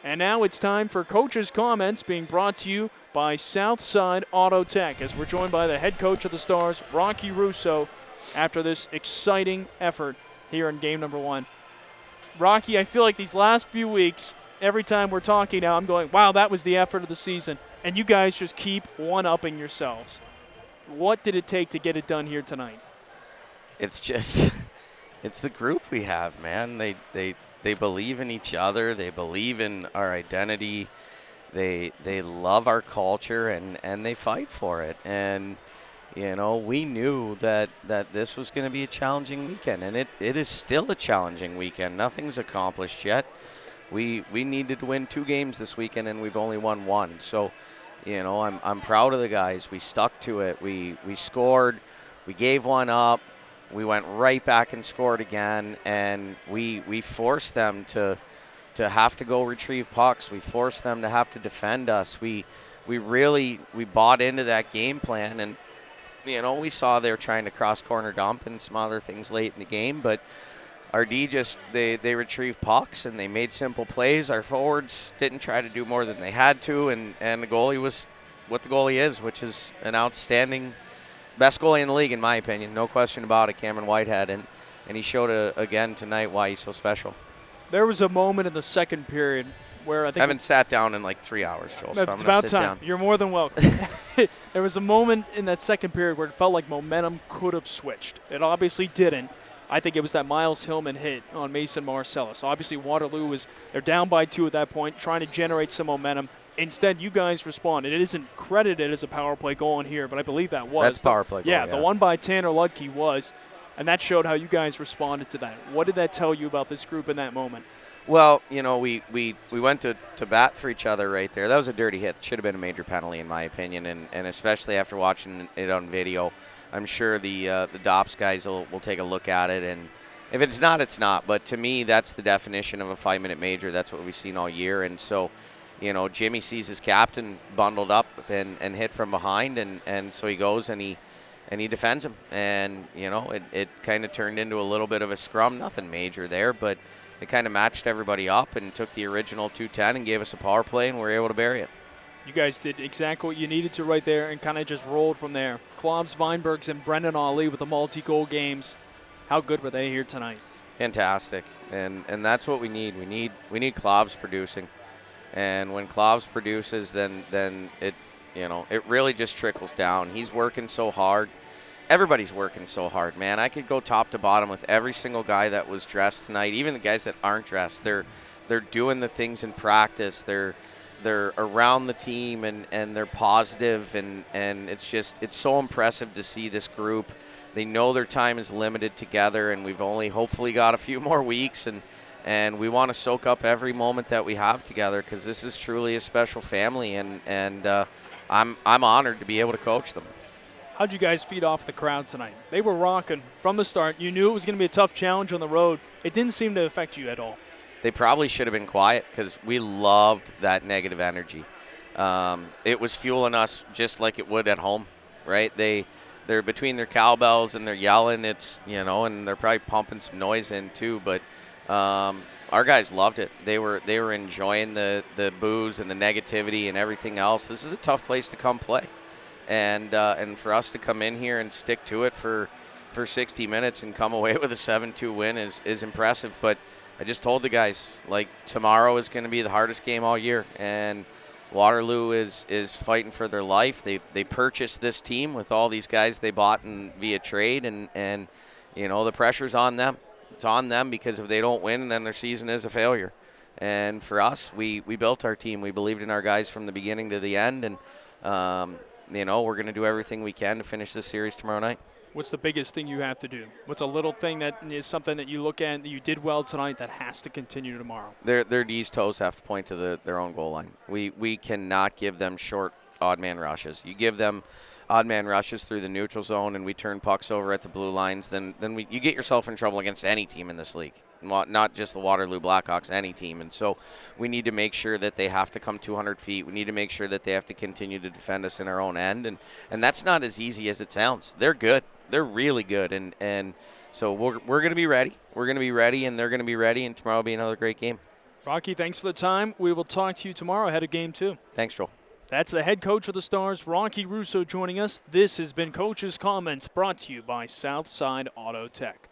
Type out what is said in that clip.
And now it's time for Coach's Comments, being brought to you by Southside Auto Tech, as we're joined by the head coach of the Stars, Rocky Russo, after this exciting effort here in game number 1. Rocky, I feel like these last few weeks, every time we're talking now, I'm going, wow, that was the effort of the season. And you guys just keep one-upping yourselves. What did it take to get it done here tonight? It's just, it's the group we have, man. They believe in each other. They believe in our identity. They love our culture, and they fight for it. And, you know, we knew that this was going to be a challenging weekend, and it is still a challenging weekend. Nothing's accomplished yet. We needed to win 2 games this weekend, and we've only won 1. So, you know, I'm proud of the guys. We stuck to it. We scored. We gave one up. We went right back and scored again, and we forced them to have to go retrieve pucks. We forced them to have to defend us. We really bought into that game plan, and you know, we saw they were trying to cross corner dump and some other things late in the game, but our D just they retrieved pucks and they made simple plays. Our forwards didn't try to do more than they had to, and the goalie was what the goalie is, which is an outstanding. Best goalie in the league, in my opinion. No question about it, Cameron Whitehead. And he showed again tonight why he's so special. There was a moment in the second period where I think... I haven't sat down in like 3 hours, Joel, so I'm going to sit about time. down. You're more than welcome. There was a moment in that second period where it felt like momentum could have switched. It obviously didn't. I think it was that Miles Hillman hit on Mason Marcellus. Obviously, Waterloo they're down by 2 at that point, trying to generate some momentum. Instead, you guys responded. It isn't credited as a power play goal in here, but I believe that was. That's power play goal, yeah, the one by Tanner Ludke was, and that showed how you guys responded to that. What did that tell you about this group in that moment? Well, you know, we went to bat for each other right there. That was a dirty hit. It should have been a major penalty, in my opinion, and especially after watching it on video. I'm sure the DOPS guys will take a look at it, and if it's not, it's not. But to me, that's the definition of a 5-minute major. That's what we've seen all year, and so – you know, Jimmy sees his captain bundled up and hit from behind, and so he goes and he defends him. And, you know, it kind of turned into a little bit of a scrum. Nothing major there, but it kind of matched everybody up and took the original 2-10 and gave us a power play, and we were able to bury it. You guys did exactly what you needed to right there and kind of just rolled from there. Klobbs, Weinbergs, and Brendan Ali with the multi-goal games. How good were they here tonight? Fantastic. And that's what we need. We need Klobbs producing. And when Klobbs produces, then it, you know, it really just trickles down. He's working so hard. Everybody's working so hard, man. I could go top to bottom with every single guy that was dressed tonight, even the guys that aren't dressed. They're doing the things in practice. They're around the team and they're positive, and it's so impressive to see this group. They know their time is limited together, and we've only hopefully got a few more weeks, and we want to soak up every moment that we have together, because this is truly a special family, and I'm honored to be able to coach them. How'd you guys feed off the crowd tonight? They were rocking from the start. You knew it was going to be a tough challenge on the road. It didn't seem to affect you at all. They probably should have been quiet, because we loved that negative energy. It was fueling us just like it would at home, right? They're between their cowbells and they're yelling. It's, you know, and they're probably pumping some noise in too, but our guys loved it. They were enjoying the booze and the negativity and everything else. This is a tough place to come play, and for us to come in here and stick to it for 60 minutes and come away with a 7-2 win is impressive. But I just told the guys, like, tomorrow is going to be the hardest game all year, and Waterloo is fighting for their life. They purchased this team with all these guys they bought via trade, and you know, the pressure's on them. It's on them, because if they don't win, then their season is a failure. And for us, we built our team. We believed in our guys from the beginning to the end, and you know, we're going to do everything we can to finish this series tomorrow night. What's the biggest thing you have to do? What's a little thing that is something that you look at that you did well tonight that has to continue tomorrow? Their D's toes have to point to their own goal line. We cannot give them short odd man rushes. You give them odd man rushes through the neutral zone and we turn pucks over at the blue lines, then you get yourself in trouble against any team in this league. Not just the Waterloo Blackhawks, any team. And so we need to make sure that they have to come 200 feet. We need to make sure that they have to continue to defend us in our own end. And that's not as easy as it sounds. They're good. They're really good. And so we're going to be ready. We're going to be ready, and they're going to be ready, and tomorrow will be another great game. Rocky, thanks for the time. We will talk to you tomorrow ahead of Game 2. Thanks, Joel. That's the head coach of the Stars, Rocky Russo, joining us. This has been Coach's Comments, brought to you by Southside Auto Tech.